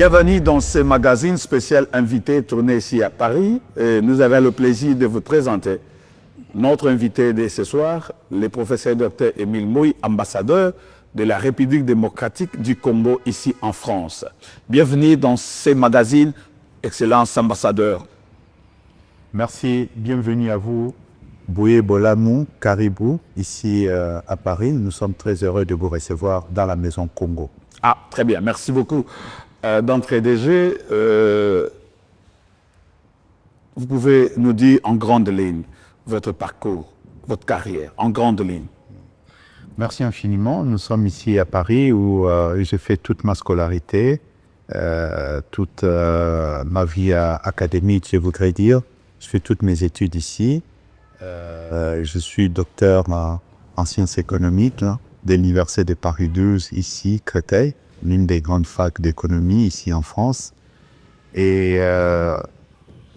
Bienvenue dans ce magazine spécial invité tourné ici à Paris. Et nous avons le plaisir de vous présenter notre invité de ce soir, le professeur Dr Émile Mouy, ambassadeur de la République démocratique du Congo ici en France. Bienvenue dans ce magazine, Excellence ambassadeur. Merci, bienvenue à vous, Bouye Bolamou, Caribou, ici à Paris. Nous sommes très heureux de vous recevoir dans la Maison Congo. Ah, très bien, merci beaucoup. D'entrée de jeu, vous pouvez nous dire en grande ligne votre parcours, votre carrière, en grande ligne. Merci infiniment. Nous sommes ici à Paris où j'ai fait toute ma scolarité, toute ma vie académique, je voudrais dire. Je fais toutes mes études ici. Je suis docteur en sciences économiques de l'Université de Paris 12, ici, Créteil, l'une des grandes facs d'économie ici en France. Et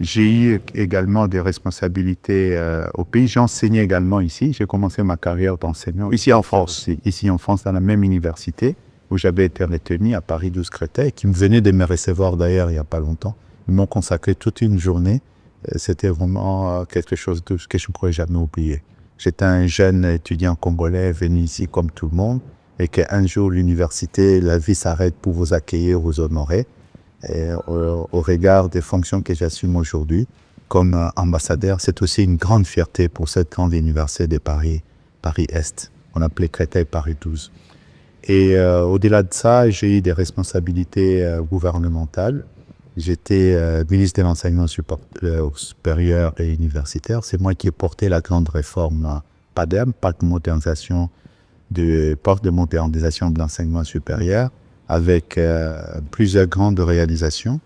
j'ai eu également des responsabilités au pays. J'ai enseigné également ici. J'ai commencé ma carrière d'enseignant ici en France. Ici en France, dans la même université où j'avais été retenu à Paris 12 Créteil, qui me venait de me recevoir d'ailleurs il n'y a pas longtemps. Ils m'ont consacré toute une journée. C'était vraiment quelque chose que je ne pourrais jamais oublier. J'étais un jeune étudiant congolais venu ici comme tout le monde et qu'un jour l'université, la vie s'arrête pour vous accueillir, vous honorer. Et au regard des fonctions que j'assume aujourd'hui comme ambassadeur, c'est aussi une grande fierté pour cette grande université de Paris, Paris-Est. On appelait Créteil Paris 12. Et au-delà de ça, j'ai eu des responsabilités gouvernementales. J'étais ministre de l'enseignement supérieur et universitaire. C'est moi qui ai porté la grande réforme PADEM, Pacte de modernisation de l'enseignement supérieur, avec plusieurs grandes réalisations,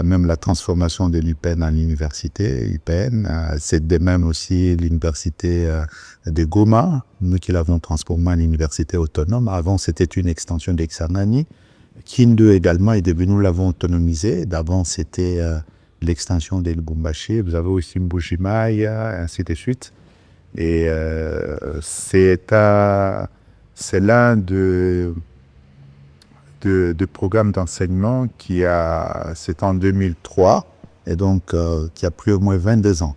même la transformation de l'UPN en l'université UPN. C'est de même aussi l'université de Goma, nous qui l'avons transformée en université autonome. Avant, c'était une extension d'Exanani. Kindu également est devenu, nous l'avons autonomisé. D'avant, c'était l'extension de Lubumbashi. Vous avez aussi Mbujimaï, ainsi de suite. Et c'est l'un de programmes d'enseignement c'est en 2003, et donc qui a plus ou moins 22 ans.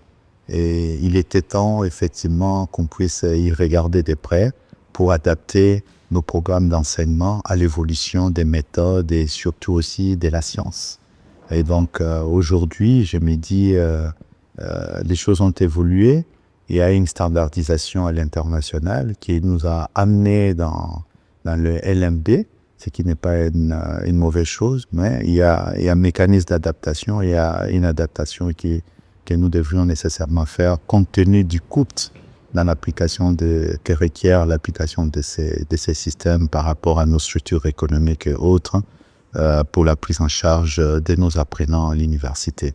Et il était temps, effectivement, qu'on puisse y regarder de près pour adapter nos programmes d'enseignement à l'évolution des méthodes et surtout aussi de la science. Et donc aujourd'hui, je me dis, les choses ont évolué. Il y a une standardisation à l'international qui nous a amenés dans le LMD, ce qui n'est pas une mauvaise chose, mais il y a un mécanisme d'adaptation, il y a une adaptation que nous devrions nécessairement faire compte tenu du coût dans l'application que requiert l'application de ces systèmes par rapport à nos structures économiques et autres pour la prise en charge de nos apprenants à l'université.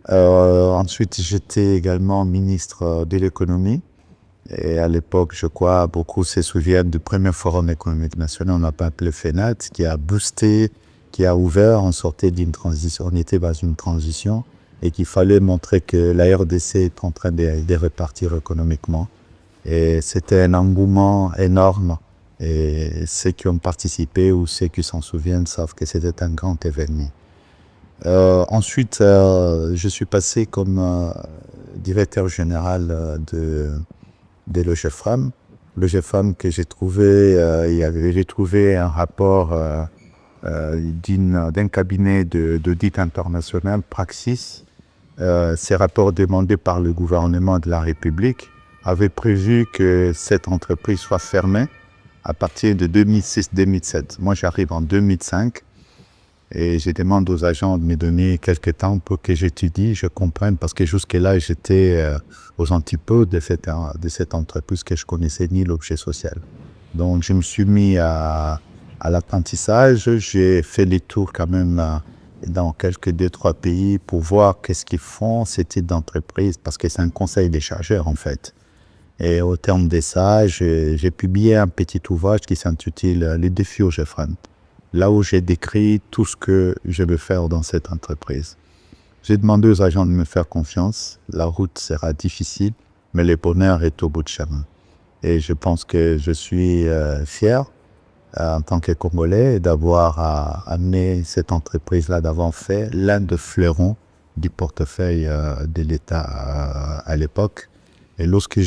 Ensuite, j'étais également ministre de l'économie. Et à l'époque, je crois, beaucoup se souviennent du premier forum économique national, on n'a pas appelé FENAT, qui a boosté, qui a ouvert, on sortait d'une transition, on était dans une transition et qu'il fallait montrer que la RDC est en train de repartir économiquement. Et c'était un engouement énorme. Et ceux qui ont participé ou ceux qui s'en souviennent savent que c'était un grand événement. Ensuite, je suis passé comme directeur général de l'OGEFAM. L'OGEFAM que j'ai trouvé, j'ai trouvé un rapport d'un cabinet d'audit international, Praxis. Ces rapports demandés par le gouvernement de la République avaient prévu que cette entreprise soit fermée à partir de 2006-2007. Moi, j'arrive en 2005 et je demande aux agents de me donner quelques temps pour que j'étudie, je comprenne, parce que jusque-là, j'étais aux antipodes de cette entreprise que je connaissais ni l'objet social. Donc, je me suis mis à l'apprentissage. J'ai fait les tours quand même dans quelques 2-3 pays pour voir qu'est-ce qu'ils font, ce type d'entreprise, parce que c'est un conseil des chargeurs en fait. Et au terme de ça, j'ai publié un petit ouvrage qui s'intitule « Les défis au GEFRAN », là où j'ai décrit tout ce que je veux faire dans cette entreprise. J'ai demandé aux agents de me faire confiance. La route sera difficile, mais le bonheur est au bout de chemin. Et je pense que je suis fier en tant que Congolais et d'avoir amené cette entreprise-là, d'avoir fait l'un des fleurons du portefeuille de l'État à l'époque. Et lorsque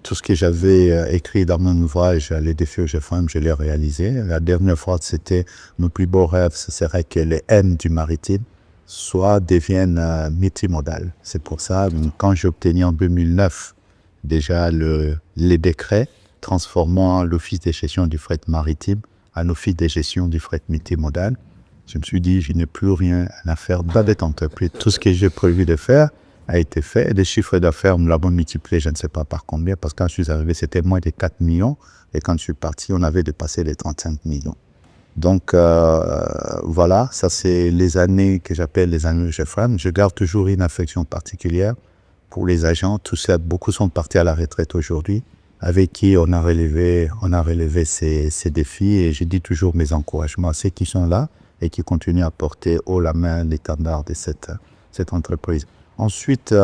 tout ce que j'avais écrit dans mon ouvrage, Les défis aux GFM, je l'ai réalisé. La dernière fois, c'était mon plus beau rêve, ce serait que les M du maritime deviennent multimodales. C'est pour ça, quand j'ai obtenu en 2009 déjà les décrets transformant l'Office de gestion du fret maritime en Office de gestion du fret multimodal, je me suis dit, je n'ai plus rien à faire dans cette entreprise. Tout ce que j'ai prévu de faire a été fait. Les chiffres d'affaires, nous l'avons multiplié, je ne sais pas par combien, parce que quand je suis arrivé, c'était moins de 4 millions. Et quand je suis parti, on avait dépassé les 35 millions. Donc, voilà, ça c'est les années que j'appelle les années GFM. Je garde toujours une affection particulière pour les agents. Tous ça, beaucoup sont partis à la retraite aujourd'hui, avec qui on a relevé ces défis. Et je dis toujours mes encouragements à ceux qui sont là et qui continuent à porter haut la main l'étendard de cette entreprise. Ensuite,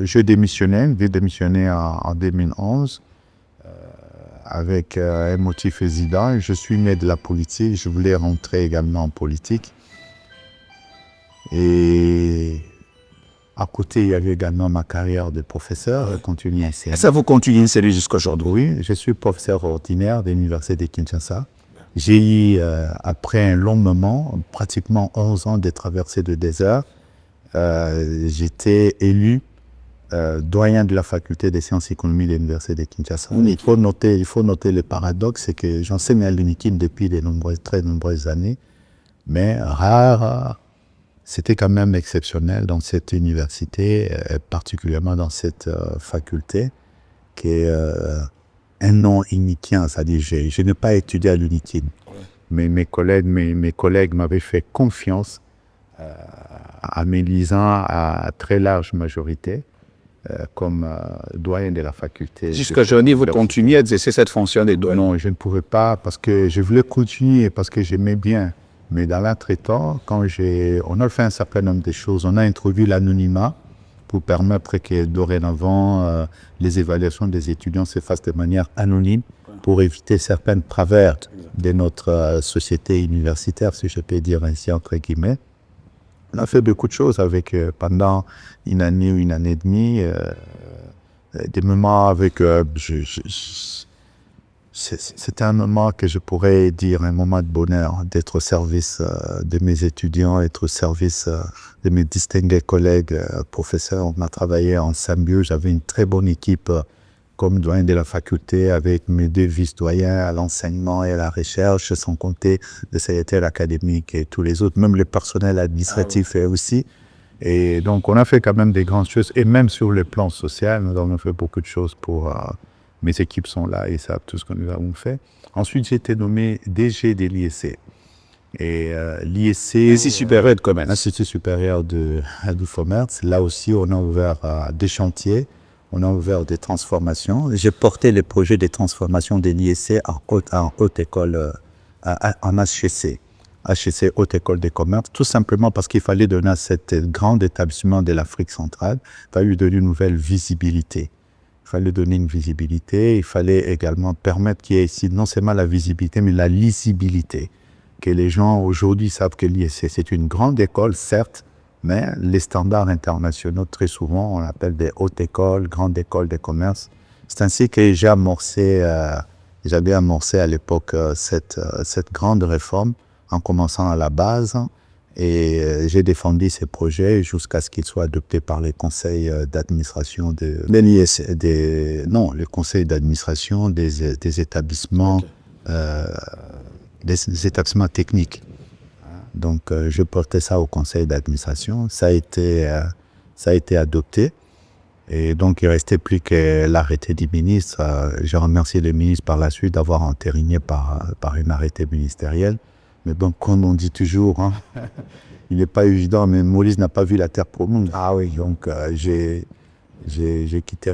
j'ai démissionné en 2011 avec un motif évident. Je suis né de la politique, je voulais rentrer également en politique. Et à côté, il y avait également ma carrière de professeur, continuer à Ça, vous continuez une série jusqu'à aujourd'hui? Oui, je suis professeur ordinaire de l'Université de Kinshasa. J'ai eu, après un long moment, pratiquement 11 ans de traversée de désert, j'étais élu doyen de la faculté des sciences économiques de l'Université de Kinshasa. Il faut noter le paradoxe, c'est que j'enseigne à l'UNIKIN depuis de très nombreuses années, mais c'était quand même exceptionnel dans cette université, particulièrement dans cette faculté, qui est un nom unikien, c'est-à-dire je n'ai pas étudié à l'UNIKIN, mais mes collègues m'avaient fait confiance en m'élisant à très large majorité comme doyen de la faculté. Jusqu'à aujourd'hui, vous continuez à exercer cette fonction de doyen? Non, je ne pouvais pas parce que je voulais continuer, parce que j'aimais bien. Mais dans l'entretemps, on a fait un certain nombre de choses. On a introduit l'anonymat pour permettre que dorénavant, les évaluations des étudiants se fassent de manière anonyme pour éviter certaines travers de notre société universitaire, si je peux dire ainsi, entre guillemets. On a fait beaucoup de choses avec, pendant une année ou une année et demie, des moments avec... c'était un moment que je pourrais dire un moment de bonheur, d'être au service de mes étudiants, être au service de mes distingués collègues professeurs. On a travaillé en symbiose, j'avais une très bonne équipe comme doyen de la faculté avec mes 2 vice-doyens à l'enseignement et à la recherche, sans compter le secrétaire académique et tous les autres, même le personnel administratif aussi. Et donc on a fait quand même des grandes choses, et même sur le plan social, nous avons fait beaucoup de choses pour... mes équipes sont là et savent tout ce que nous avons fait. Ensuite, j'ai été nommé DG de l'IEC. Et l'IEC... L'Institut supérieur de commerce. L'Institut supérieur de commerce. Là aussi, on a ouvert des chantiers, on a ouvert des transformations. J'ai porté les projets de transformation de l'IEC en haute école, en HEC. HEC, Haute École de Commerce, tout simplement parce qu'il fallait donner à cet grand établissement de l'Afrique centrale, il fallait lui donner une nouvelle visibilité. Il fallait donner une visibilité, il fallait également permettre qu'il y ait ici non seulement la visibilité, mais la lisibilité. Que les gens aujourd'hui savent que l'IEC, c'est une grande école, certes, mais les standards internationaux, très souvent, on appelle des hautes écoles, grandes écoles de commerce. C'est ainsi que j'avais amorcé à l'époque cette grande réforme, en commençant à la base. Et j'ai défendu ces projets jusqu'à ce qu'ils soient adoptés par les conseils d'administration le conseil d'administration des établissements, des établissements techniques. Donc, je portais ça au conseil d'administration. Ça a été adopté. Et donc, il ne restait plus que l'arrêté du ministre. J'ai remercié le ministre par la suite d'avoir entériné par un arrêté ministériel. Mais bon, comme on dit toujours, hein, il n'est pas évident, mais Maurice n'a pas vu la terre profonde. Ah oui, donc j'ai quitté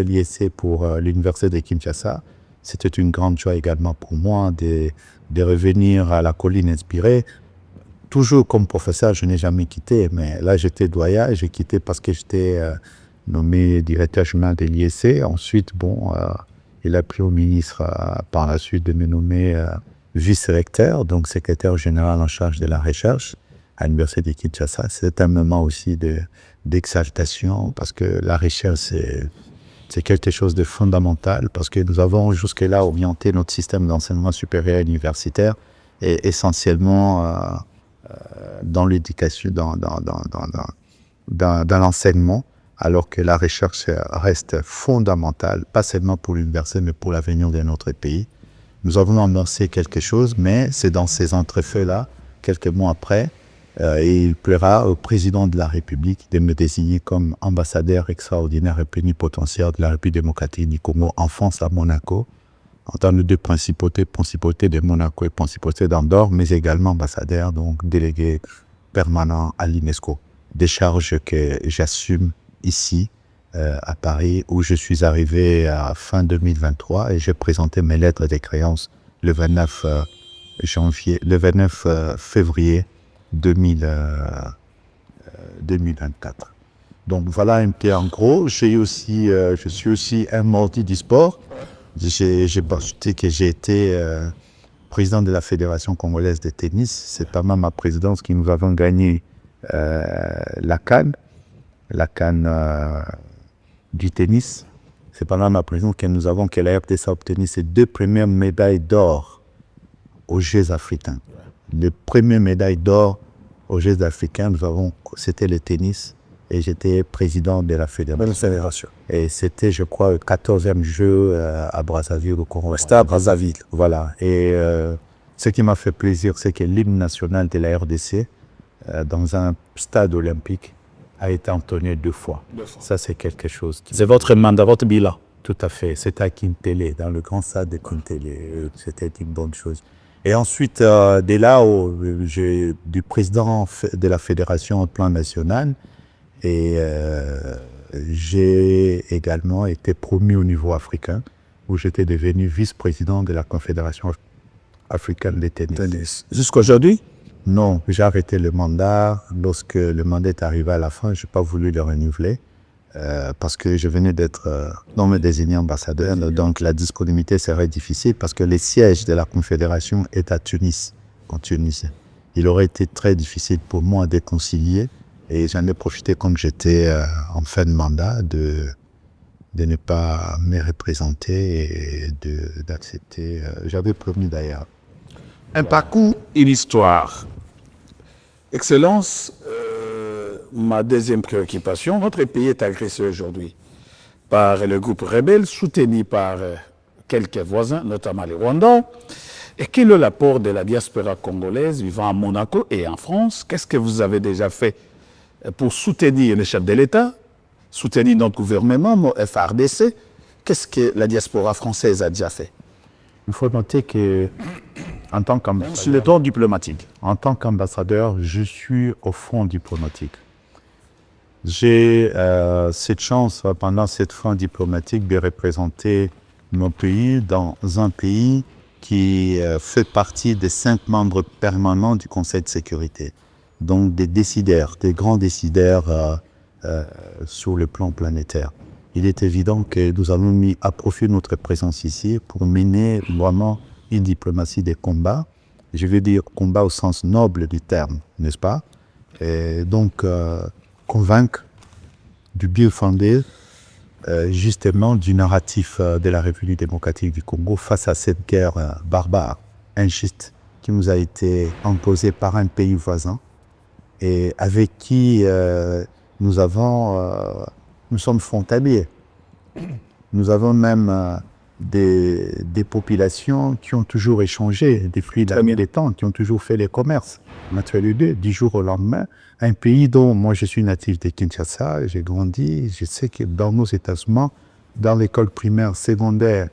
l'IEC pour l'Université de Kinshasa. C'était une grande joie également pour moi de revenir à la colline inspirée. Toujours comme professeur, je n'ai jamais quitté, mais là j'étais doyen, j'ai quitté parce que j'étais nommé directeur général de l'IEC. Ensuite, il a pris au ministre par la suite de me nommer vice-recteur, donc secrétaire général en charge de la recherche à l'Université de Kinshasa. C'est un moment aussi d'exaltation parce que la recherche, c'est quelque chose de fondamental parce que nous avons jusque-là orienté notre système d'enseignement supérieur et universitaire et essentiellement dans l'éducation, dans l'enseignement, alors que la recherche reste fondamentale, pas seulement pour l'université, mais pour l'avenir de notre pays. Nous avons amorcé quelque chose, mais c'est dans ces entrefeux-là, quelques mois après, il plaira au président de la République de me désigner comme ambassadeur extraordinaire et plénipotentiaire de la République démocratique du Congo en France à Monaco, en tant que deux principautés de Monaco et principauté d'Andorre, mais également ambassadeur, donc délégué permanent à l'UNESCO. Des charges que j'assume ici, à Paris, où je suis arrivé à fin 2023 et j'ai présenté mes lettres de créance le 29 février 2024. Donc voilà un peu en gros. Je suis aussi un mordu du sport. J'ai été président de la Fédération congolaise de tennis. C'est pendant ma présidence que nous avons gagné la CAN du tennis. C'est pendant ma présidence que la RDC a obtenu ses 2 premières médailles d'or aux Jeux africains. Les premières médailles d'or aux Jeux africains, c'était le tennis et j'étais président de la fédération. Et c'était, je crois, le 14e jeu à Brazzaville au Congo. C'était à Brazzaville. Voilà. Et ce qui m'a fait plaisir, c'est que l'hymne national de la RDC, dans un stade olympique, a été entonné 2 fois. Ça, c'est quelque chose. C'est votre mandat, votre bilan. Tout à fait. C'était à Kintélé, dans le grand stade de Kintélé. C'était une bonne chose. Et ensuite, dès là, du président de la fédération au plan national, et j'ai également été promu au niveau africain, où j'étais devenu vice-président de la Confédération africaine de tennis. Jusqu'aujourd'hui? Non, j'ai arrêté le mandat. Lorsque le mandat est arrivé à la fin, je n'ai pas voulu le renouveler parce que je venais d'être nommé désigné ambassadeur. Donc la disponibilité serait difficile parce que le siège de la Confédération est à Tunis, en Tunisie. Il aurait été très difficile pour moi de concilier et j'en ai profité comme j'étais en fin de mandat de ne pas me représenter et d'accepter. J'avais promis d'ailleurs. Un parcours, une histoire. Excellence, ma deuxième préoccupation, notre pays est agressé aujourd'hui par le groupe rebelle, soutenu par quelques voisins, notamment les Rwandais. Et quel est l'apport de la diaspora congolaise vivant à Monaco et en France? Qu'est-ce que vous avez déjà fait pour soutenir le chef de l'État, soutenir notre gouvernement, FARDC? Qu'est-ce que la diaspora française a déjà fait? Il faut noter que, en tant qu'ambassadeur, sur le plan diplomatique, je suis au front diplomatique. J'ai cette chance, pendant cette front diplomatique, de représenter mon pays dans un pays qui fait partie des 5 membres permanents du Conseil de sécurité. Donc des décideurs, des grands décideurs sur le plan planétaire. Il est évident que nous avons mis à profit notre présence ici pour mener vraiment une diplomatie des combats. Je veux dire combat au sens noble du terme, n'est-ce pas? Et donc convaincre du bien fondé justement du narratif de la République démocratique du Congo face à cette guerre barbare, injuste, qui nous a été imposée par un pays voisin et avec qui nous sommes frontaliers. Nous avons même des populations qui ont toujours échangé des flux des temps, qui ont toujours fait les commerces. Entre les deux, du jour au lendemain, un pays dont moi je suis natif de Kinshasa, j'ai grandi, je sais que dans nos établissements, dans l'école primaire, secondaire,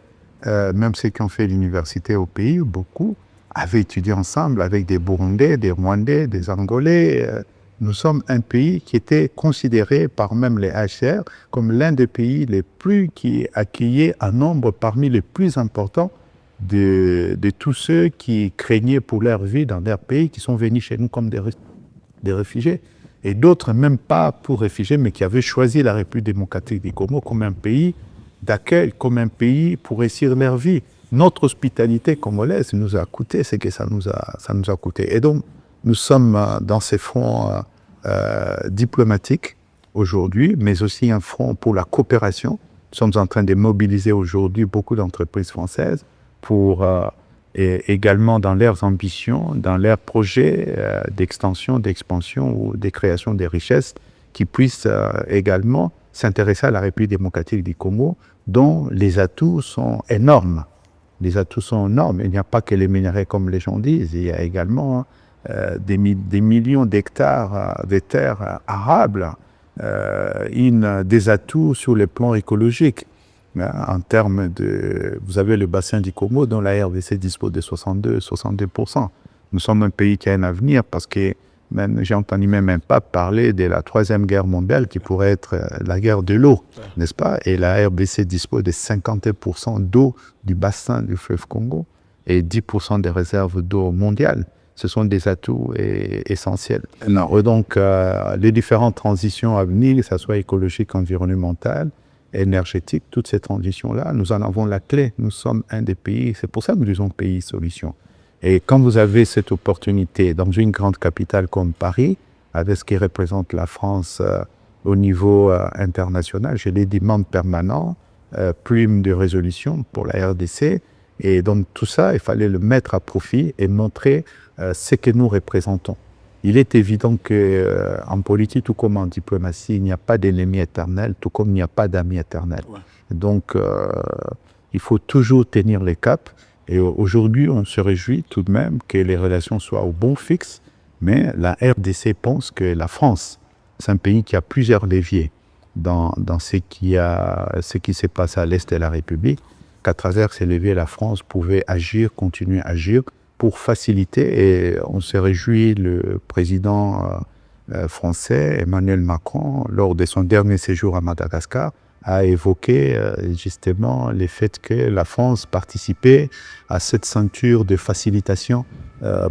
même ceux qui ont fait l'université au pays, beaucoup avaient étudié ensemble avec des Burundais, des Rwandais, des Angolais. Nous sommes un pays qui était considéré par même les HCR comme l'un des pays qui accueillait un nombre parmi les plus importants de tous ceux qui craignaient pour leur vie dans leur pays, qui sont venus chez nous comme des réfugiés. et d'autres même pas pour réfugiés, mais qui avaient choisi la République démocratique du Congo comme un pays d'accueil, comme un pays pour réussir leur vie. Notre hospitalité congolaise nous a coûté ce que ça nous a coûté. Et donc, nous sommes dans ces fronts diplomatiques aujourd'hui, mais aussi un front pour la coopération. Nous sommes en train de mobiliser aujourd'hui beaucoup d'entreprises françaises pour, et également dans leurs ambitions, dans leurs projets d'extension, d'expansion ou de création des richesses, qui puissent également s'intéresser à la République démocratique du Congo, dont les atouts sont énormes. Les atouts sont énormes. Il n'y a pas que les minerais comme les gens disent, il y a également des millions d'hectares de terres arables, des atouts sur le plan écologique. En termes de... Vous avez le bassin du Congo dont la RDC dispose de 62%. Nous sommes un pays qui a un avenir parce que j'ai entendu même un pape parler de la Troisième Guerre mondiale qui pourrait être la guerre de l'eau, n'est-ce pas? Et la RDC dispose de 50% d'eau du bassin du fleuve Congo et 10% des réserves d'eau mondiales. Ce sont des atouts essentiels. Et donc, les différentes transitions à venir, que ce soit écologique, environnementale, énergétique, toutes ces transitions-là, nous en avons la clé. Nous sommes un des pays, c'est pour ça que nous disons pays solution. Et quand vous avez cette opportunité dans une grande capitale comme Paris, avec ce qui représente la France au niveau international, je l'ai dit, membre permanent, plume de résolution pour la RDC, et donc tout ça, il fallait le mettre à profit et montrer ce que nous représentons. Il est évident qu'en politique, tout comme en diplomatie, il n'y a pas d'ennemi éternel, tout comme il n'y a pas d'amis éternel. Ouais. Donc, il faut toujours tenir les caps. Et aujourd'hui, on se réjouit tout de même que les relations soient au bon fixe, mais la RDC pense que la France, c'est un pays qui a plusieurs leviers dans ce qui s'est passé à l'Est de la République, qu'à travers ces leviers, la France pouvait agir, continuer à agir pour faciliter. Et on se réjouit, le président français, Emmanuel Macron, lors de son dernier séjour à Madagascar, a évoqué justement le fait que la France participait à cette ceinture de facilitation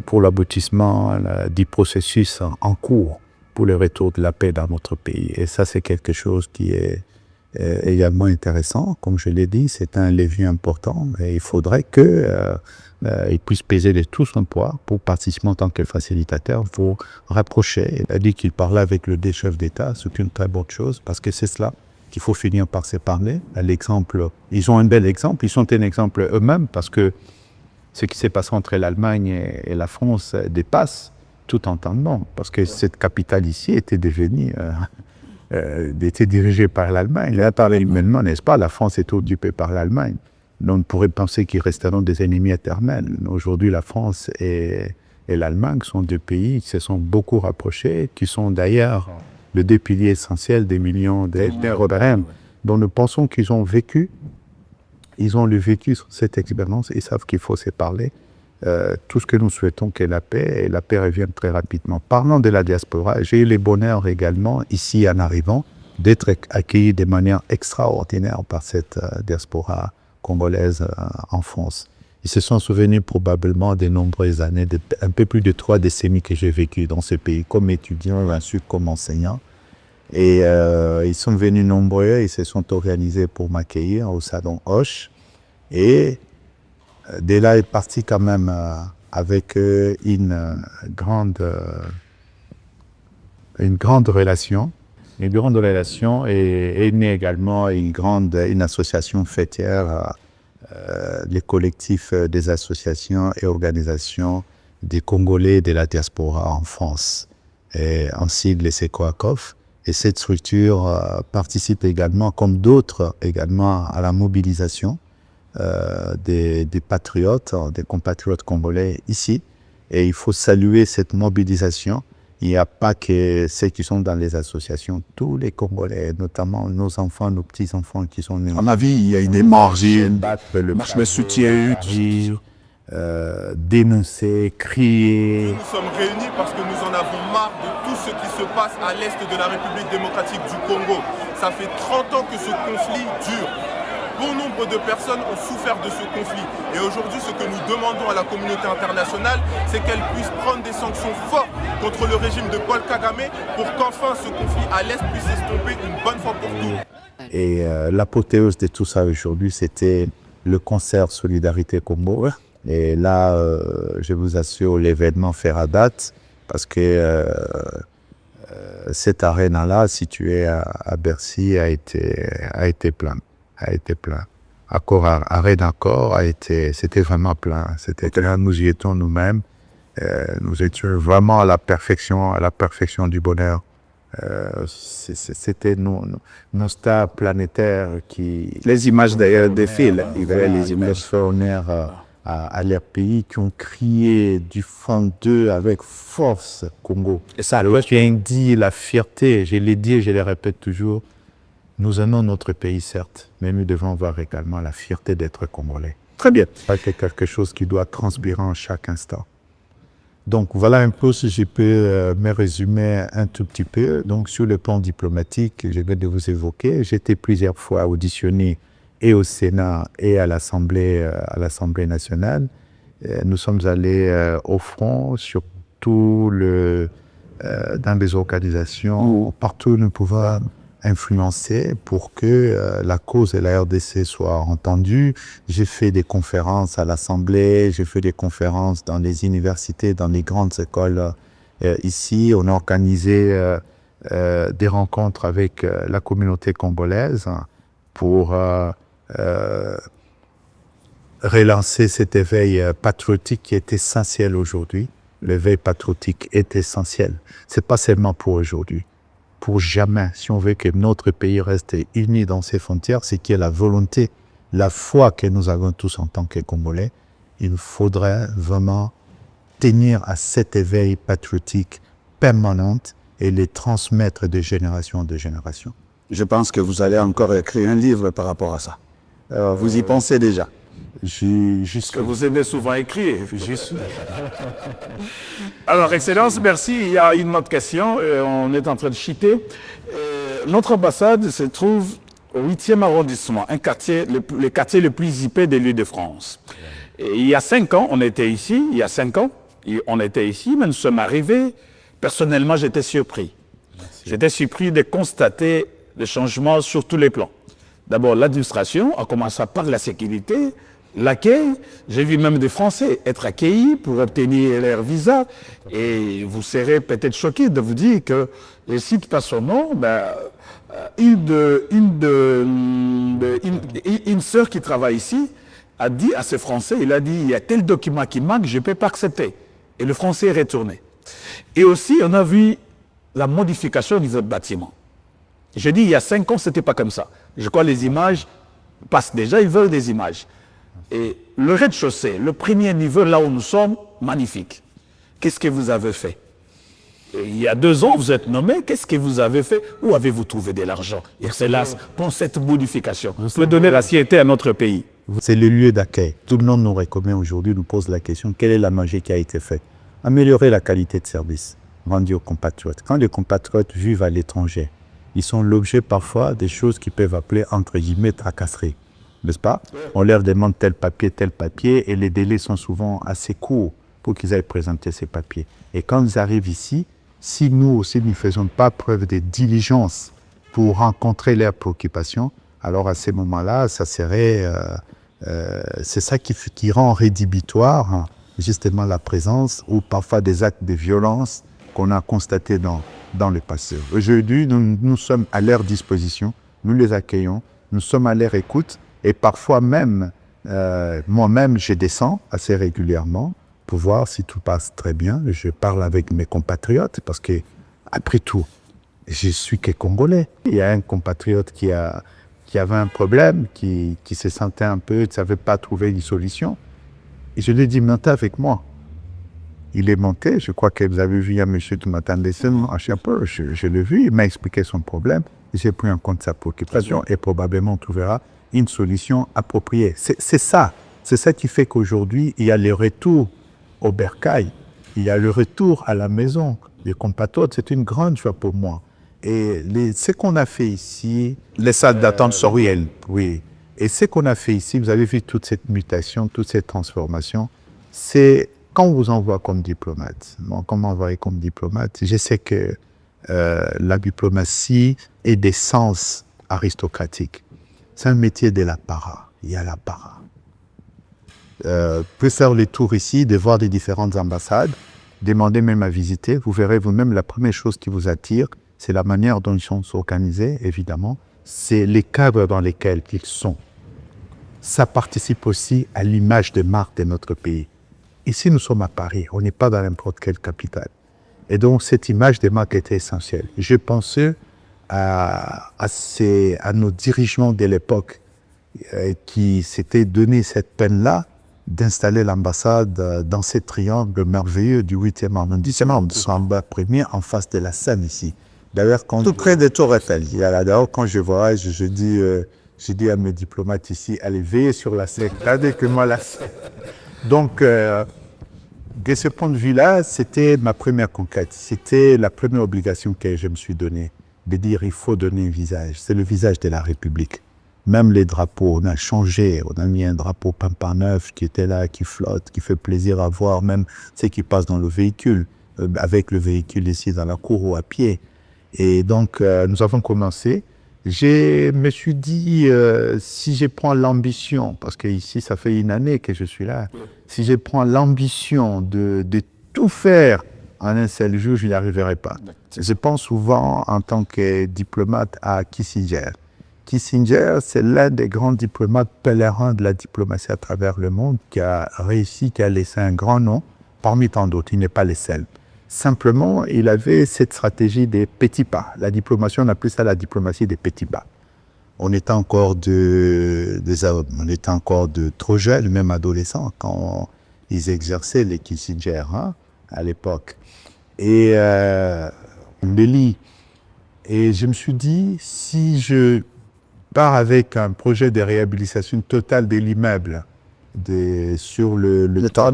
pour l'aboutissement du processus en cours pour le retour de la paix dans notre pays. Et ça, c'est quelque chose qui est également intéressant. Comme je l'ai dit, c'est un levier important et il faudrait qu'il puisse peser de tout son poids pour participer en tant que facilitateur, pour rapprocher. Il a dit qu'il parlait avec le deux chefs d'État, c'est une très bonne chose parce que c'est cela qu'il faut finir par se parler. L'exemple, ils ont un bel exemple, ils sont un exemple eux-mêmes parce que ce qui s'est passé entre l'Allemagne et la France dépasse tout entendement, parce que cette capitale ici était devenue, était dirigée par l'Allemagne. Là, par humainement, n'est-ce pas, la France est occupée par l'Allemagne. Donc, on pourrait penser qu'ils resteront des ennemis éternels. Aujourd'hui, la France et l'Allemagne sont deux pays qui se sont beaucoup rapprochés, qui sont d'ailleurs le deux piliers essentiels des millions d'Européens dont nous pensons qu'ils ont vécu. Ils ont le vécu sur cette expérience, ils savent qu'il faut se parler. Tout ce que nous souhaitons, que la paix, et la paix revienne très rapidement. Parlant de la diaspora, j'ai eu le bonheur également, ici en arrivant, d'être accueilli de manière extraordinaire par cette diaspora congolaise en France. Ils se sont souvenus probablement des nombreuses années, un peu plus de 3 décennies que j'ai vécu dans ce pays, comme étudiant, ensuite comme enseignant. Et ils sont venus nombreux, ils se sont organisés pour m'accueillir au Salon Hoche. Et de là est parti quand même avec une grande relation. Une grande relation et est née également une association fêtière, les collectifs des associations et organisations des Congolais de la diaspora en France, et en sigle c'est COACOF. Et cette structure participe également, comme d'autres également, à la mobilisation des patriotes, des compatriotes congolais ici. Et il faut saluer cette mobilisation. Il n'y a pas que ceux qui sont dans les associations, tous les Congolais, notamment nos enfants, nos petits-enfants qui sont nés. À ma vie, il y a une énergie, je me soutiens, dénoncer, crier. Nous sommes réunis parce que nous en avons marre de tout ce qui se passe à l'est de la République démocratique du Congo. Ça fait 30 ans que ce conflit dure. Bon nombre de personnes ont souffert de ce conflit. Et aujourd'hui, ce que nous demandons à la communauté internationale, c'est qu'elle puisse prendre des sanctions fortes contre le régime de Paul Kagame pour qu'enfin ce conflit à l'Est puisse s'estomper une bonne fois pour toutes. Et l'apothéose de tout ça aujourd'hui, c'était le concert Solidarité Congo. Et là, je vous assure, l'événement fera date parce que cette arène-là, située à Bercy, a été plein. Accord, arrêt d'accord c'était vraiment plein. Là, nous y étions nous-mêmes. Nous étions vraiment à la perfection du bonheur. C'était nos stars planétaires qui... Les images d'ailleurs défilent. Les images à leur pays qui ont crié du fond d'eux avec force Congo. Et ça, Tu as dit la fierté, je l'ai dit et je le répète toujours, nous aimons notre pays certes, mais nous devons avoir également la fierté d'être Congolais. très bien. C'est quelque chose qui doit transpirer en chaque instant. Donc voilà un peu si je peux me résumer un tout petit peu. Donc sur le plan diplomatique, je viens de vous évoquer, j'ai été plusieurs fois auditionné et au Sénat et à l'Assemblée nationale. Nous sommes allés au front, surtout dans des organisations, partout où nous pouvons influencer pour que la cause de la RDC soit entendue. J'ai fait des conférences à l'Assemblée, j'ai fait des conférences dans les universités, dans les grandes écoles ici. On a organisé des rencontres avec la communauté congolaise pour relancer cet éveil patriotique qui est essentiel aujourd'hui. L'éveil patriotique est essentiel. C'est pas seulement pour aujourd'hui. Pour jamais, si on veut que notre pays reste uni dans ses frontières, c'est qu'il y a la volonté, la foi que nous avons tous en tant que Congolais. Il faudrait vraiment tenir à cet éveil patriotique permanent et les transmettre de génération en génération. Je pense que vous allez encore écrire un livre par rapport à ça. Vous y pensez déjà? Que vous aimez souvent écrire. Alors, Excellence, merci. Il y a une autre question. On est en train de chiter. Notre ambassade se trouve au 8e arrondissement, le quartier le plus hypé de l'Île-de-France. Il y a 5 ans, on était ici. Mais nous sommes arrivés. Personnellement, j'étais surpris. J'étais surpris de constater des changements sur tous les plans. D'abord, l'administration, en commençant par la sécurité, l'accueil. J'ai vu même des Français être accueillis pour obtenir leur visa. Et vous serez peut-être choqués de vous dire que, je cite pas son nom, une sœur qui travaille ici a dit à ce Français, il a dit, il y a tel document qui manque, je ne peux pas accepter. Et le Français est retourné. Et aussi, on a vu la modification des bâtiments. Je dis, il y a 5 ans, ce n'était pas comme ça. Je crois que les images passent déjà, ils veulent des images. Et le rez-de-chaussée, le premier niveau, là où nous sommes, magnifique. Qu'est-ce que vous avez fait? Il y a 2 ans, vous êtes nommé, qu'est-ce que vous avez fait? Où avez-vous trouvé de l'argent? Et c'est là, pour cette modification. Vous pouvez donner la fierté à notre pays. C'est le lieu d'accueil. Tout le monde nous recommande aujourd'hui, nous pose la question, quelle est la magie qui a été faite? Améliorer la qualité de service rendue aux compatriotes. Quand les compatriotes vivent à l'étranger, ils sont l'objet parfois des choses qui peuvent appeler, entre guillemets, tracasseries. N'est-ce pas? On leur demande tel papier, et les délais sont souvent assez courts pour qu'ils aillent présenter ces papiers. Et quand ils arrivent ici, si nous aussi ne faisons pas preuve de diligence pour rencontrer leurs préoccupations, alors à ces moments-là, ça serait, c'est ça qui rend rédhibitoire justement la présence ou parfois des actes de violence qu'on a constatés dans le passé. Aujourd'hui, nous sommes à leur disposition, nous les accueillons, nous sommes à leur écoute et parfois même, moi-même, je descends assez régulièrement pour voir si tout passe très bien. Je parle avec mes compatriotes parce que, après tout, je suis que Congolais. Il y a un compatriote qui avait un problème, qui se sentait un peu, qui ne savait pas trouver une solution. Et je lui ai dit, montez avec moi. Il est monté, je crois que vous avez vu un monsieur qui m'attendait seulement à Chapeau. Je l'ai vu, il m'a expliqué son problème. J'ai pris en compte sa préoccupation et probablement on trouvera une solution appropriée. C'est ça qui fait qu'aujourd'hui, il y a le retour au bercail, il y a le retour à la maison. Les compatriotes, c'est une grande joie pour moi. Et ce qu'on a fait ici... Les salles d'attente sont réelles. Oui. Et ce qu'on a fait ici, vous avez vu toute cette mutation, toute cette transformation, c'est quand on vous envoie comme diplomate, bon, quand m'envoyer comme diplomate, je sais que la diplomatie est d'essence aristocratique. C'est un métier de l'apparat. Il y a l'apparat. Peut faire les tours ici, de voir les différentes ambassades, demander même à visiter. Vous verrez vous-même, la première chose qui vous attire, c'est la manière dont ils sont organisés, évidemment. C'est les cadres dans lesquels ils sont. Ça participe aussi à l'image de marque de notre pays. Ici, nous sommes à Paris, on n'est pas dans n'importe quelle capitale. Et donc, cette image de marque était essentielle. Je pensais à nos dirigeants de l'époque qui s'étaient donné cette peine-là d'installer l'ambassade dans ce triangle merveilleux du 8e arrondissement, Samba premier, en face de la Seine ici. D'ailleurs, tout près de Tour Eiffel. D'ailleurs, quand je voyage, je dis à mes diplomates ici, allez veiller sur la Seine, regardez que moi la Seine. Donc, de ce point de vue-là, c'était ma première conquête. C'était la première obligation que je me suis donnée, de dire il faut donner un visage. C'est le visage de la République. Même les drapeaux, on a changé. On a mis un drapeau pimpant neuf qui était là, qui flotte, qui fait plaisir à voir, même ceux qui passent dans le véhicule, avec le véhicule ici dans la cour ou à pied. Et donc, nous avons commencé. Je me suis dit, si je prends l'ambition, parce qu'ici, ça fait une année que je suis là, si je prends l'ambition de tout faire en un seul jour, je n'y arriverai pas. Je pense souvent, en tant que diplomate, à Kissinger. Kissinger, c'est l'un des grands diplomates pèlerins de la diplomatie à travers le monde qui a réussi, qui a laissé un grand nom, parmi tant d'autres. Il n'est pas le seul. Simplement, il avait cette stratégie des petits pas. La diplomatie, on appelle ça la diplomatie des petits pas. On était encore de trop jeunes, même adolescents, quand ils exerçaient les Kissinger à l'époque. Et je me suis dit, si je pars avec un projet de réhabilitation totale de l'immeuble sur les trois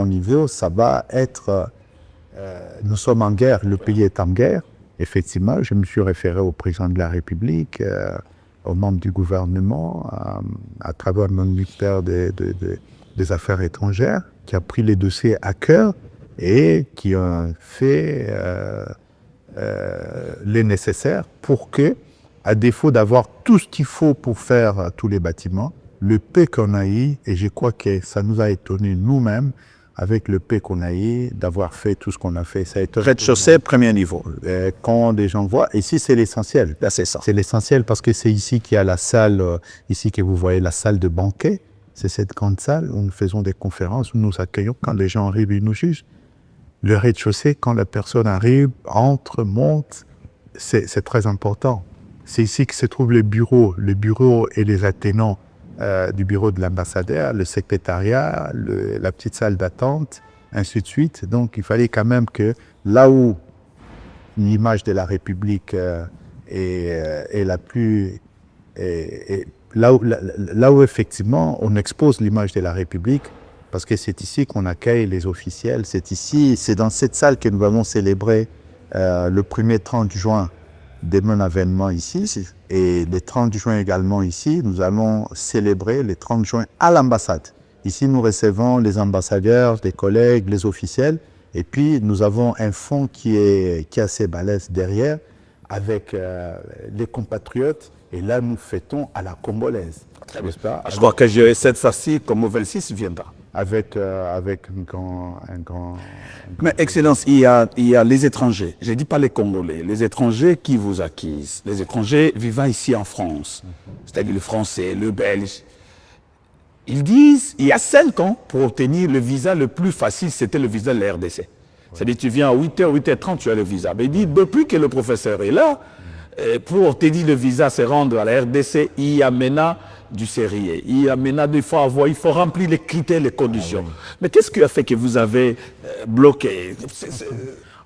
niveaux, ça va être... nous sommes en guerre, le pays est en guerre. Effectivement, je me suis référé au président de la République, aux membres du gouvernement, à travers mon ministère des Affaires étrangères, qui a pris les dossiers à cœur et qui a fait les nécessaires pour que, à défaut d'avoir tout ce qu'il faut pour faire tous les bâtiments, le peu qu'on a eu, et je crois que ça nous a étonnés nous-mêmes, avec le peu qu'on a eu, d'avoir fait tout ce qu'on a fait. Ça a été rez-de-chaussée, premier niveau. Quand les gens voient, ici c'est l'essentiel. Là, c'est ça. C'est l'essentiel parce que c'est ici qu'il y a la salle, ici que vous voyez la salle de banquet. C'est cette grande salle où nous faisons des conférences, où nous accueillons. Quand les gens arrivent, ils nous jugent. Le rez-de-chaussée, quand la personne arrive, entre, monte, c'est très important. C'est ici que se trouvent les bureaux et les attenants du bureau de l'ambassadeur, le secrétariat, la petite salle d'attente, ainsi de suite. Donc, il fallait quand même que là où l'image de la République est la plus... là où effectivement on expose l'image de la République, parce que c'est ici qu'on accueille les officiels, c'est dans cette salle que nous allons célébrer le 1er 30 juin de mon avènement ici, et le 30 juin également ici, nous allons célébrer le 30 juin à l'ambassade. Ici, nous recevons les ambassadeurs, les collègues, les officiels, et puis nous avons un fonds qui est assez balèze derrière, avec les compatriotes, et là nous fêtons à la congolaise. Je crois que cette fois-ci, comme Mouvel 6 viendra. Avec un grand... Mais Excellence, il y a les étrangers, je ne dis pas les Congolais, les étrangers qui vous acquisent, les étrangers vivant ici en France, c'est-à-dire le Français, le Belge. Ils disent, il y a 5 ans, pour obtenir le visa le plus facile, c'était le visa de la RDC. C'est-à-dire tu viens à 8h, 8h30, tu as le visa. Mais il dit, depuis que le professeur est là, pour obtenir le visa, se rendre à la RDC, il y a maintenant du sérieux. Il y a maintenant, il faut remplir les critères, les conditions. Ah, oui. Mais qu'est-ce qui a fait que vous avez bloqué?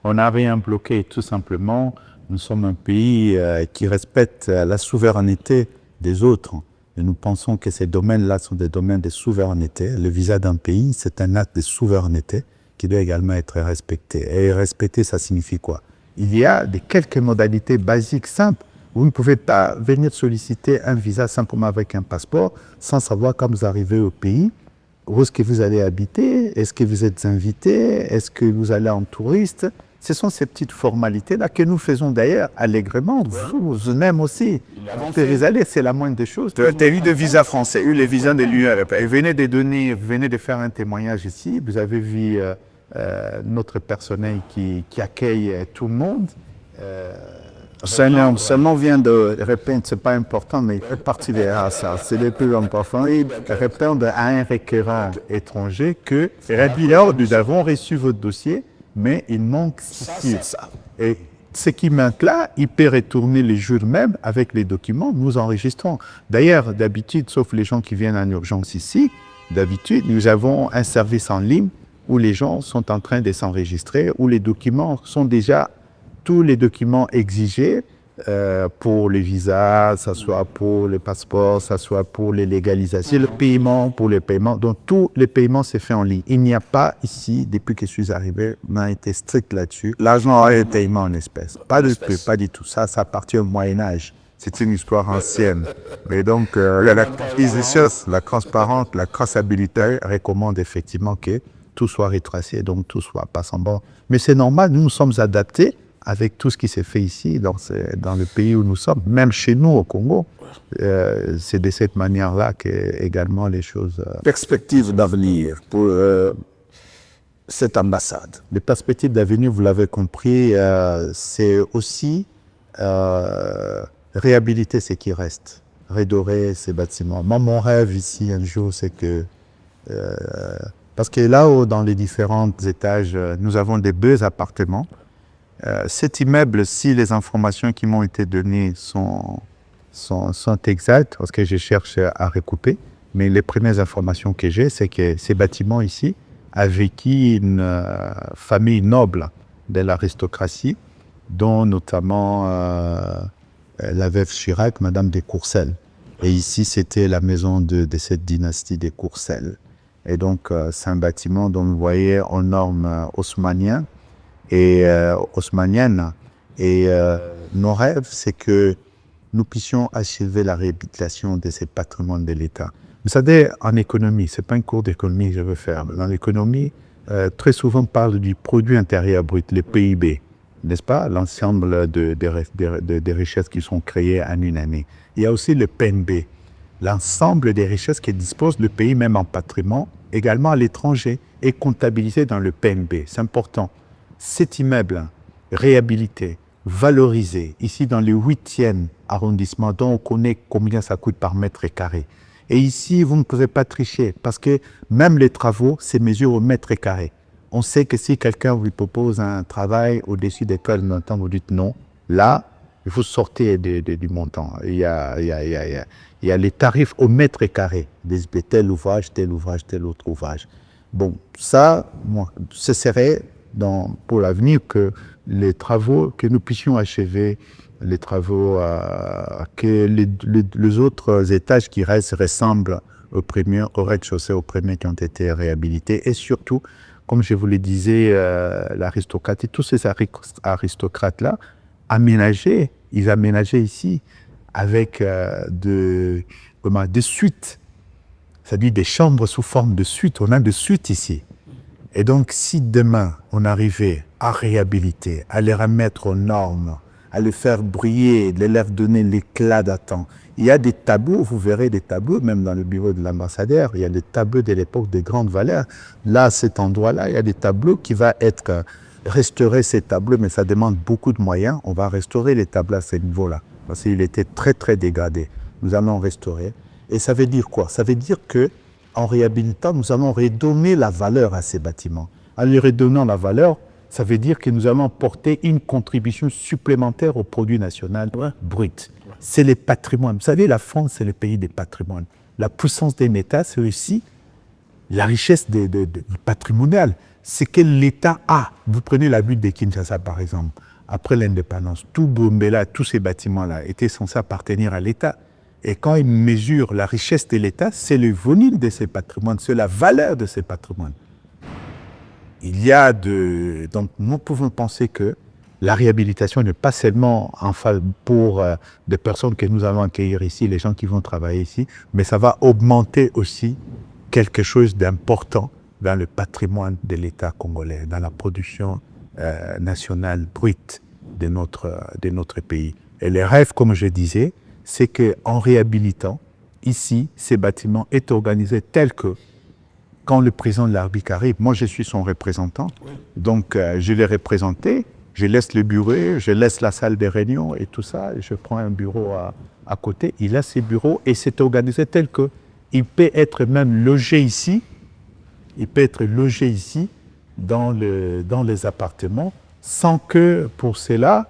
On n'a rien bloqué, tout simplement. Nous sommes un pays qui respecte la souveraineté des autres. Et nous pensons que ces domaines-là sont des domaines de souveraineté. Le visa d'un pays, c'est un acte de souveraineté qui doit également être respecté. Et respecter, ça signifie quoi? Il y a quelques modalités basiques, simples. Vous ne pouvez pas venir solliciter un visa simplement avec un passeport, sans savoir quand vous arrivez au pays, où est-ce que vous allez habiter? Est-ce que vous êtes invité? Est-ce que vous allez en touriste? Ce sont ces petites formalités-là que nous faisons d'ailleurs allègrement. Vous-même aussi. Vous allez, c'est la moindre des choses. Tu as eu des visas français, eu les visas de l'Union européenne. Vous venez de faire un témoignage ici. Vous avez vu notre personnel qui accueille tout le monde. Ce nom vient de Répondre, c'est pas important, mais partir à ça, c'est le plus important. Et répondre à un requérant étranger que, régulièrement, nous avons reçu votre dossier, mais il manque ceci. Et ce qui manque là, il peut retourner le jour même avec les documents, nous enregistrons. D'ailleurs, d'habitude, sauf les gens qui viennent en urgence ici, d'habitude, nous avons un service en ligne où les gens sont en train de s'enregistrer, où les documents sont déjà tous les documents exigés pour les visas, ça soit pour les passeports, ça soit pour les légalisations, le paiement, pour les paiements. Donc, tous les paiements se fait en ligne. Il n'y a pas ici, depuis que je suis arrivé, on a été strict là-dessus. L'argent est paiement en espèces. Pas de prix, pas du tout. Ça appartient au Moyen-Âge. C'est une histoire ancienne. Mais donc, la transparence, la traçabilité recommande effectivement que tout soit retracé, donc tout soit pas en bord. Mais c'est normal, nous nous sommes adaptés avec tout ce qui s'est fait ici, dans le pays où nous sommes, même chez nous au Congo. C'est de cette manière-là que également les choses... Perspectives d'avenir pour cette ambassade. Les perspectives d'avenir, vous l'avez compris, c'est aussi réhabiliter ce qui reste, redorer ces bâtiments. Moi, mon rêve ici, un jour, c'est que... parce que là-haut, dans les différents étages, nous avons des beaux appartements. Cet immeuble, si les informations qui m'ont été données sont exactes, parce que je cherche à recouper, mais les premières informations que j'ai, c'est que ces bâtiments ici a vécu une famille noble de l'aristocratie, dont notamment la veuve Chirac, Madame de Courcelles. Et ici, c'était la maison de cette dynastie des Courcelles. Et donc, c'est un bâtiment dont vous voyez aux normes haussmanniennes. Et nos rêves, c'est que nous puissions achever la réhabilitation de ces patrimoines de l'État. Vous savez, en économie, c'est pas un cours d'économie que je veux faire. Dans l'économie, très souvent, on parle du produit intérieur brut, le PIB, n'est-ce pas? L'ensemble des richesses qui sont créées en une année. Il y a aussi le PNB, l'ensemble des richesses que dispose le pays, même en patrimoine, également à l'étranger, est comptabilisé dans le PNB. C'est important. Cet immeuble réhabilité, valorisé, ici dans le 8e arrondissement, dont on connaît combien ça coûte par mètre carré. Et ici, vous ne pouvez pas tricher, parce que même les travaux, c'est mesuré au mètre carré. On sait que si quelqu'un vous propose un travail au-dessus desquels montant, vous dites non, là, vous sortez du montant. Il y a les tarifs au mètre carré, tel ouvrage, tel autre ouvrage. Bon, ça, moi, ce serait pour l'avenir que les travaux, que nous puissions achever, les travaux, que les autres étages qui restent ressemblent au rez-de-chaussée, aux premiers qui ont été réhabilités. Et surtout, comme je vous le disais, l'aristocratie, tous ces aristocrates-là, ils aménageaient ici avec des suites, c'est-à-dire des chambres sous forme de suites. On a des suites ici. Et donc, si demain, on arrivait à réhabiliter, à les remettre aux normes, à les faire briller, de leur donner l'éclat d'attente, il y a des tableaux, vous verrez des tableaux, même dans le bureau de l'ambassadeur, il y a des tableaux de l'époque de grande valeur. Là, à cet endroit-là, il y a des tableaux qui vont être restaurés, ces tableaux, mais ça demande beaucoup de moyens. On va restaurer les tableaux à ce niveau-là, parce qu'il était très, très dégradé. Nous allons restaurer. Et ça veut dire quoi? Ça veut dire que en réhabilitant, nous allons redonner la valeur à ces bâtiments. En lui redonnant la valeur, ça veut dire que nous allons porter une contribution supplémentaire au produit national brut. C'est le patrimoine. Vous savez, la France, c'est le pays des patrimoines. La puissance d'un État, c'est aussi la richesse patrimoniale. C'est que l'État a. Vous prenez la ville de Kinshasa, par exemple. Après l'indépendance, tout Bombela, tous ces bâtiments-là étaient censés appartenir à l'État. Et quand ils mesurent la richesse de l'État, c'est le volume de ces patrimoines, c'est la valeur de ces patrimoines. Donc, nous pouvons penser que la réhabilitation n'est pas seulement pour des personnes que nous allons accueillir ici, les gens qui vont travailler ici, mais ça va augmenter aussi quelque chose d'important dans le patrimoine de l'État congolais, dans la production nationale brute de notre pays. Et le rêve, comme je disais, c'est qu'en réhabilitant, ici, ces bâtiments est organisé tel que quand le président de la République arrive, moi je suis son représentant, donc je l'ai représenté, je laisse le bureau, je laisse la salle des réunions et tout ça, je prends un bureau à côté, il a ses bureaux et c'est organisé tel que il peut être même logé ici, dans les appartements, sans que pour cela,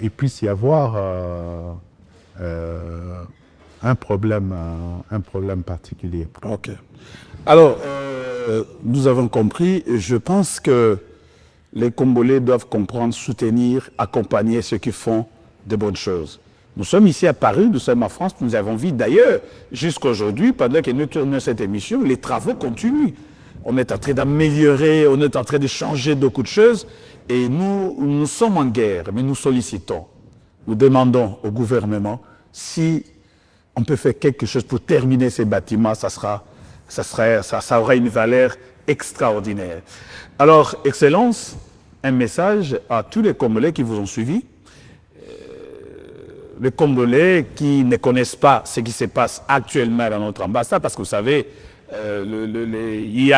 il puisse y avoir un problème particulier. Ok. Alors, nous avons compris. Je pense que les Congolais doivent comprendre, soutenir, accompagner ceux qui font de bonnes choses. Nous sommes ici à Paris, nous sommes en France, nous avons vu d'ailleurs, jusqu'à aujourd'hui, pendant que nous tournons cette émission, les travaux continuent. On est en train d'améliorer, on est en train de changer beaucoup de choses et nous sommes en guerre, mais nous sollicitons, nous demandons au gouvernement si on peut faire quelque chose pour terminer ces bâtiments, ça aura une valeur extraordinaire. Alors, Excellence, un message à tous les Congolais qui vous ont suivis, les Congolais qui ne connaissent pas ce qui se passe actuellement dans notre ambassade, parce que vous savez, il y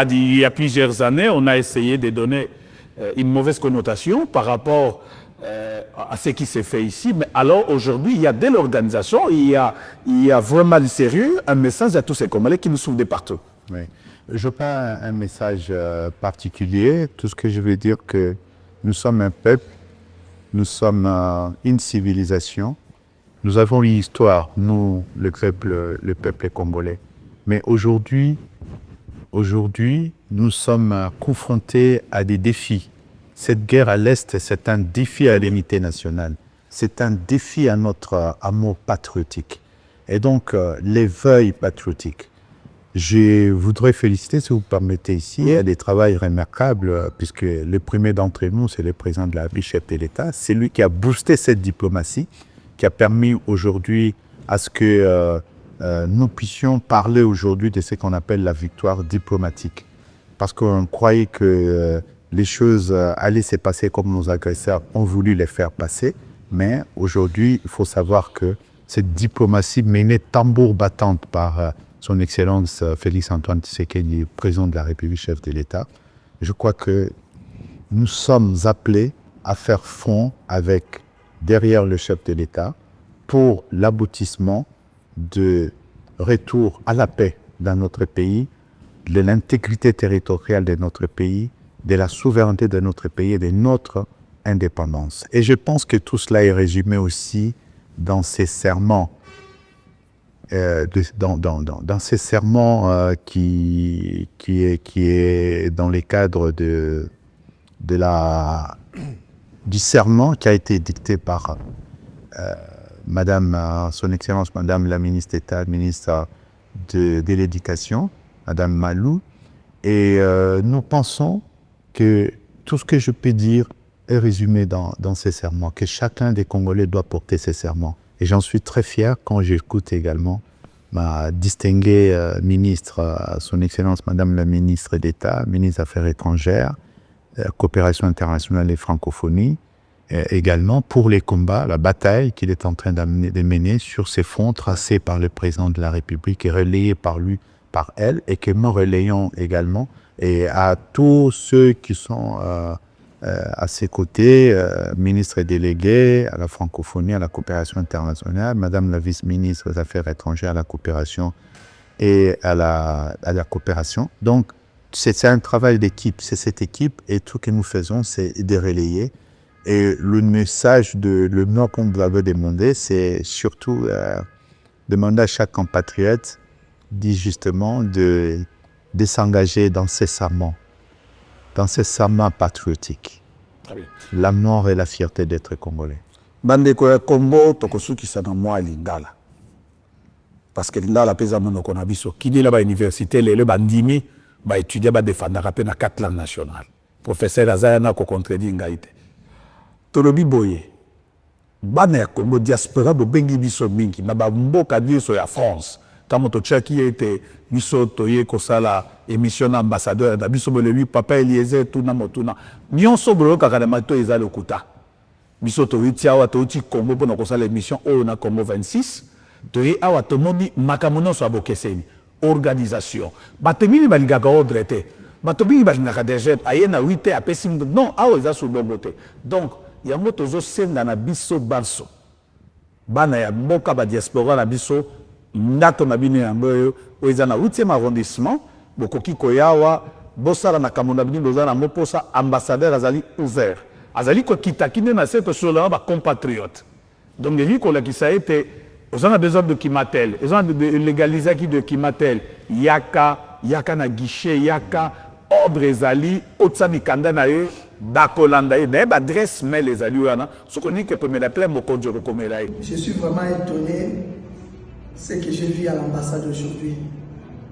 a plusieurs années, on a essayé de donner une mauvaise connotation par rapport à ce qui s'est fait ici. Mais alors aujourd'hui, il y a de l'organisation, il y a vraiment du sérieux, un message à tous ces Congolais qui nous suivent de partout. Oui. Je n'ai pas un message particulier. Tout ce que je veux dire que nous sommes un peuple, nous sommes une civilisation. Nous avons une histoire, nous, le peuple congolais. Mais aujourd'hui, nous sommes confrontés à des défis. Cette guerre à l'Est, c'est un défi à l'unité nationale. C'est un défi à notre amour patriotique. Et donc, les veuilles patriotiques. Je voudrais féliciter, si vous permettez ici, il y a des travaux remarquables, puisque le premier d'entre nous, c'est le président de la République, chef de l'État. C'est lui qui a boosté cette diplomatie, qui a permis aujourd'hui à ce que nous puissions parler aujourd'hui de ce qu'on appelle la victoire diplomatique. Parce qu'on croyait que les choses allaient se passer comme nos agresseurs ont voulu les faire passer. Mais aujourd'hui, il faut savoir que cette diplomatie menée tambour battante par son Excellence Félix Antoine Tshisekedi, président de la République, chef de l'État, je crois que nous sommes appelés à faire front derrière le chef de l'État pour l'aboutissement de retour à la paix dans notre pays, de l'intégrité territoriale de notre pays, de la souveraineté de notre pays et de notre indépendance. Et je pense que tout cela est résumé aussi dans ces serments, dans ces serments qui est dans les cadres du serment qui a été dicté par son Excellence Madame la ministre d'État, ministre de l'Éducation, Madame Malou. Et nous pensons que tout ce que je peux dire est résumé dans ces serments, que chacun des Congolais doit porter ces serments. Et j'en suis très fier quand j'écoute également ma distinguée ministre, son Excellence Madame la ministre d'État, ministre des Affaires étrangères, coopération internationale et francophonie, également pour les combats, la bataille qu'il est en train de mener sur ces fronts tracés par le président de la République et relayés par elle, et que nous relayons également, et à tous ceux qui sont à ses côtés, ministre délégué à la francophonie, à la coopération internationale, Madame la vice-ministre des Affaires étrangères, à la coopération et à la coopération. Donc, c'est un travail d'équipe, c'est cette équipe, et tout ce que nous faisons, c'est de relayer. Et le message, le mot qu'on vous avait demandé, c'est surtout demander à chaque compatriote, dit justement, de s'engager dans ces serments patriotiques. L'amour et la fierté d'être congolais. Bandeko ya Congo, tokosukisa na mwa lingala. Parce que lingala pesa monoko na biso. Kini la ba université lelo bandimi ba étudier ba défendre pe na 4 langues nationales. Professeur Azaya na ko contredire ngai te. Tolobi boye. Bana ya Congo diaspora bo bengi biso mingi na ba mboka biso ya France. Tant que qui était biso toye kosala émission ambassadeur da biso belebi papa Eliezer tuna motuna nyonso bolo kaka na mato ezali okuta biso toyi tiawa toyi Congo pona kosala émission oyo na Congo 26 toyi awa tomoni makambo nyonso abokeseni organisation bato mingi balingaka ordre te bato mingi balingaka déjà aye na 8 apesi non awa eza subongo te donc yango tozosenga na biso banso bana ya mboka ba diaspora na biso ndato na bino yango oyo eza na 8e arrondissement bokoki koyawa bosala na kamona bino doza na moposa ambassadeur azali ouvert azali kokita kine na cette solo ba compatriote donc il ko la ki ça été aux a besoin de Kimatel ils ont légaliser qui de Kimatel yaka na guichet yaka ordre ezali otsami kanda na ye dakolanda ye na adresse mail ezali wana sokoni que peut me l'appeler mokonjo komela. Je suis vraiment étonné ce que j'ai vu à l'ambassade aujourd'hui.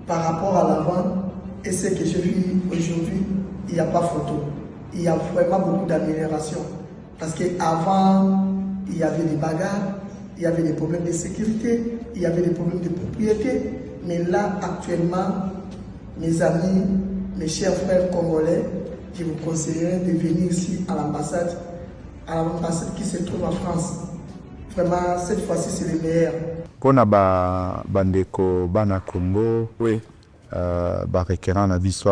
Par rapport à l'avant et ce que j'ai vu aujourd'hui, il n'y a pas photo. Il y a vraiment beaucoup d'amélioration. Parce qu'avant, il y avait des bagarres, il y avait des problèmes de sécurité, il y avait des problèmes de propriété. Mais là, actuellement, mes amis, mes chers frères congolais, je vous conseillerais de venir ici à l'ambassade qui se trouve en France. Vraiment, cette fois-ci, c'est le meilleur. Pona bandeko bana Congo, oui, requérant na biso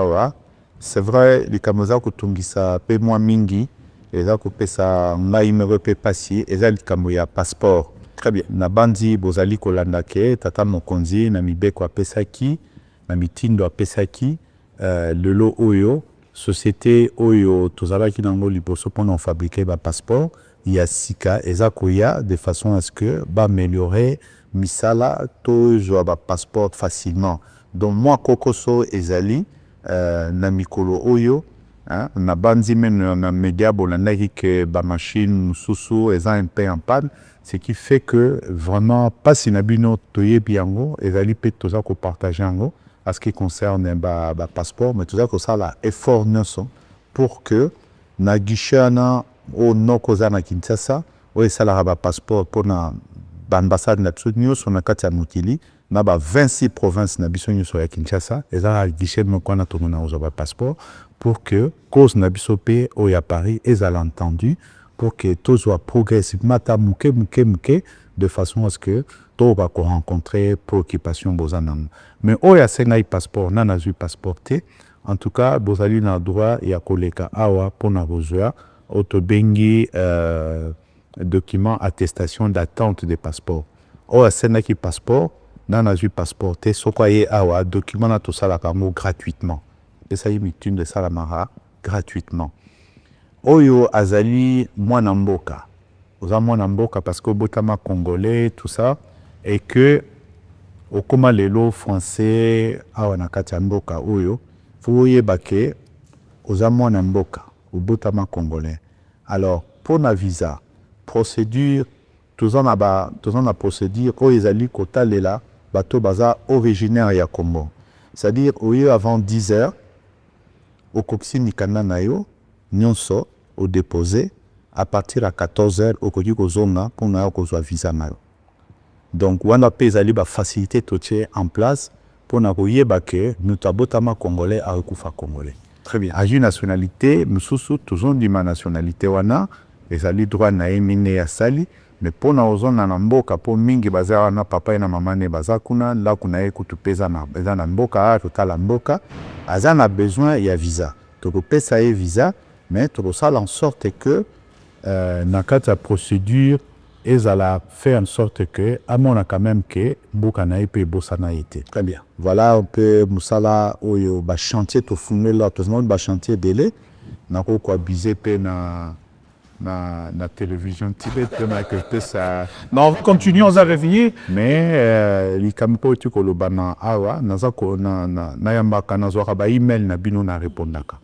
c'est vrai les kamoza kutungisa pe mwa mingi eza kopesa ngai numéro pe passi eza likambo ya passeport. Très bien. Na bandi bozali kolanda ke tata mokonzi na mibeko apesaki na mitindo apesaki lelo oyo société oyo tozalaki nango liboso pona fabriquer ba passeport ya sika eza koya de façon à ce que ba améliorer misala to joa ba passeport facilement. Donc moi kokoso ezali na mikolo oyo na bandi men na media bolandaki ke ba machine mususu eza un peu en panne, ce qui fait que vraiment pas sinabino toyebi yango ezali pe toza ko partager yango à ce qui concerne ba passeport, mais toza ko sala effort nyonso pour que na guichet na o nokoza na Kinshasa o esala ba passeport pour na ambassade na tsuniyo sona kati ya mokili na ba 26 provinces na biso nyonso ya Kinshasa eza guichet moko na tono na oza passeport pour que cause na biso pe o ya Paris ezala entendu pour que tout soit progressivement muke de façon à ce que tout va rencontrer préoccupation bozanam. Mais o ya sengai passeport na nazu passeport te en tout cas bozali na droit ya koleka awa pona bozwa autobengi document attestation d'attente des passeports. O senaki passeport na nazu passeport te sokoye awa document na to sala kango gratuitement. Et ça y mitune de salamara gratuitement. Oyo azali mwana mboka. Oza mwana mboka parce que botama congolais tout ça et que okoma lelo français awa na kati ya mboka oyo foye bake oza mwana mboka obotama congolais. Alors pour na visa procédure tous en a procédure oyo ezali kotalela bato baza originaire ya Congo. C'est-à-dire oyo avant 10 heures au kokisi nikanda na yo nyonso au déposé à partir à 14 heures au koki kozonga pour na kozwa visa na yo. Donc wana pe ezali ba facilité totie en place pour na koyeba ke mutabotama congolais a kufa congolais. Très bien. A une nationalité mususu toujours di ma nationalité wana ezali droit na emine ya sali mais pona ozona na mboka po mingi baza wana papa na mama ne baza kuna la kuna ekutupeza na mboka totala mboka azana besoin ya visa. Donc pesa e visa mais tout ça en sorte que na kata procédure ezala fait en sorte que amona quand même que mboka na pe bosana été. Très bien. Voilà un peu musala oyo ba chantier to fumé là tout le monde ba chantier délai na ko abiser pe na télévision Tibet que ça non continuons à revenir mais li kampo tu ko lobana awa naza ko na yambaka na zoka ba email na bino na répondaka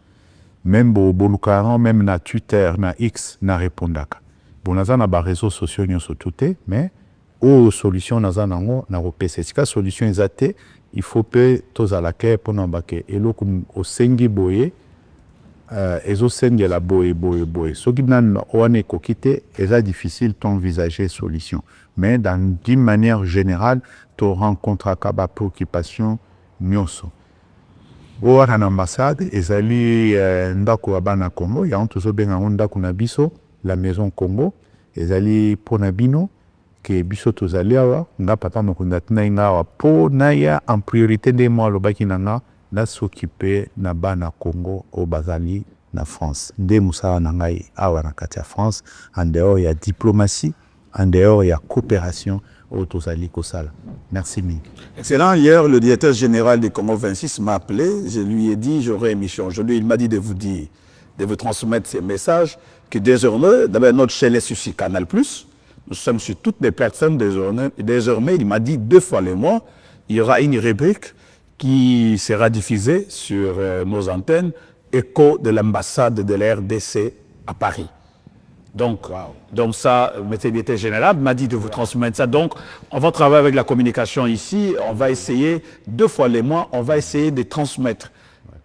même bolukaran même na Twitter na X na répondaka bon naza na ba réseaux sociaux nyonso touté mais o solution naza nango na repese sika solution ezate il faut pe tozala ke pona bake eloko osengi boye ezosengela boye soki nan wane kokite eza difficile d'envisager solution mais d'une manière générale, tu rencontres la préoccupation nyonso. Wana na ambassade, ezali ndako ya bana Congo, ya onto benga ndako na biso, la maison Congo, ezali pona bino, que biso tozali awa, nga papa mokunda tina inga awa, po na ya en priorité de moi lobaki nanga, na s'occuper na bana Congo au bazali na France. Nde musala na ngai awa na kati ya France, en dehors ya diplomatie, en dehors ya coopération au tozali kosala. Merci mille. Excellent. Hier, le directeur général du Congo 26 m'a appelé. Je lui ai dit, j'aurai émission aujourd'hui. Il m'a dit de vous dire, de vous transmettre ces messages, que désormais, d'abord notre chaîne est sur Canal+. Nous sommes sur toutes les plateformes désormais. Il m'a dit 2 fois le mois, il y aura une rubrique qui sera diffusée sur nos antennes, Écho de l'ambassade de la RDC à Paris. Donc ça, le directeur général m'a dit de vous transmettre ça. Donc, on va travailler avec la communication ici. On va essayer, 2 fois les mois, on va essayer de transmettre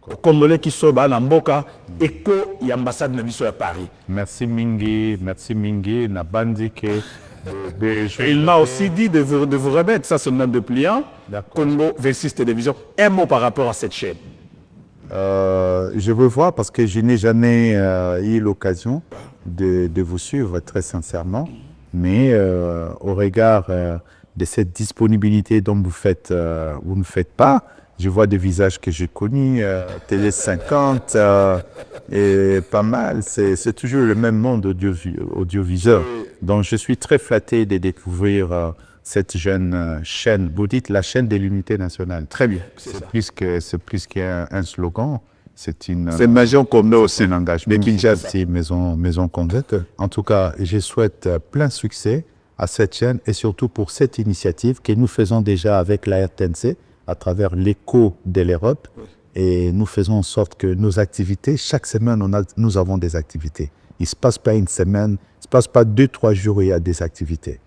aux Congolais qui sont dans Mboka et que l'ambassade de à Paris. Merci Mingi, na bandi que... Il m'a aussi dit de vous remettre, ça c'est le nom de pliant, Congo 26 Télévision, un mot par rapport à cette chaîne. Je veux voir parce que je n'ai jamais eu l'occasion de vous suivre très sincèrement, mais au regard de cette disponibilité dont vous ne faites pas, je vois des visages que j'ai connus, Télé 50 et pas mal, c'est toujours le même monde audiovisuel. Donc je suis très flatté de découvrir cette jeune chaîne, vous dites la chaîne de l'unité nationale. Très bien. C'est plus qu'un slogan. C'est maison comme nous aussi. C'est un engagement. C'est maison complète. En tout cas, je souhaite plein succès à cette chaîne et surtout pour cette initiative que nous faisons déjà avec la RTNC à travers l'écho de l'Europe. Et nous faisons en sorte que nos activités, chaque semaine, nous avons des activités. Il ne se passe pas une semaine, il ne se passe pas 2-3 jours où il y a des activités.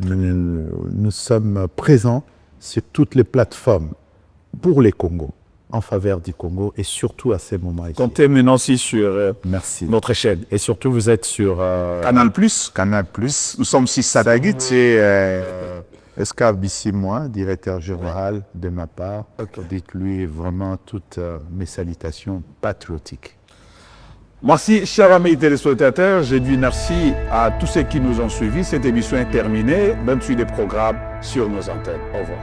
Nous sommes présents sur toutes les plateformes pour les Congos, en faveur du Congo et surtout à ces moments. Comptez maintenant aussi sur Merci. Notre chaîne. Et surtout, vous êtes sur Canal+. Canal+. Nous sommes sur Sadagit. C'est Escave Bissimois, directeur général de ma part. Okay. Dites-lui vraiment toutes mes salutations patriotiques. Merci, chers amis téléspectateurs. Je dis merci à tous ceux qui nous ont suivis. Cette émission est terminée. Même sur les programmes sur nos antennes. Au revoir.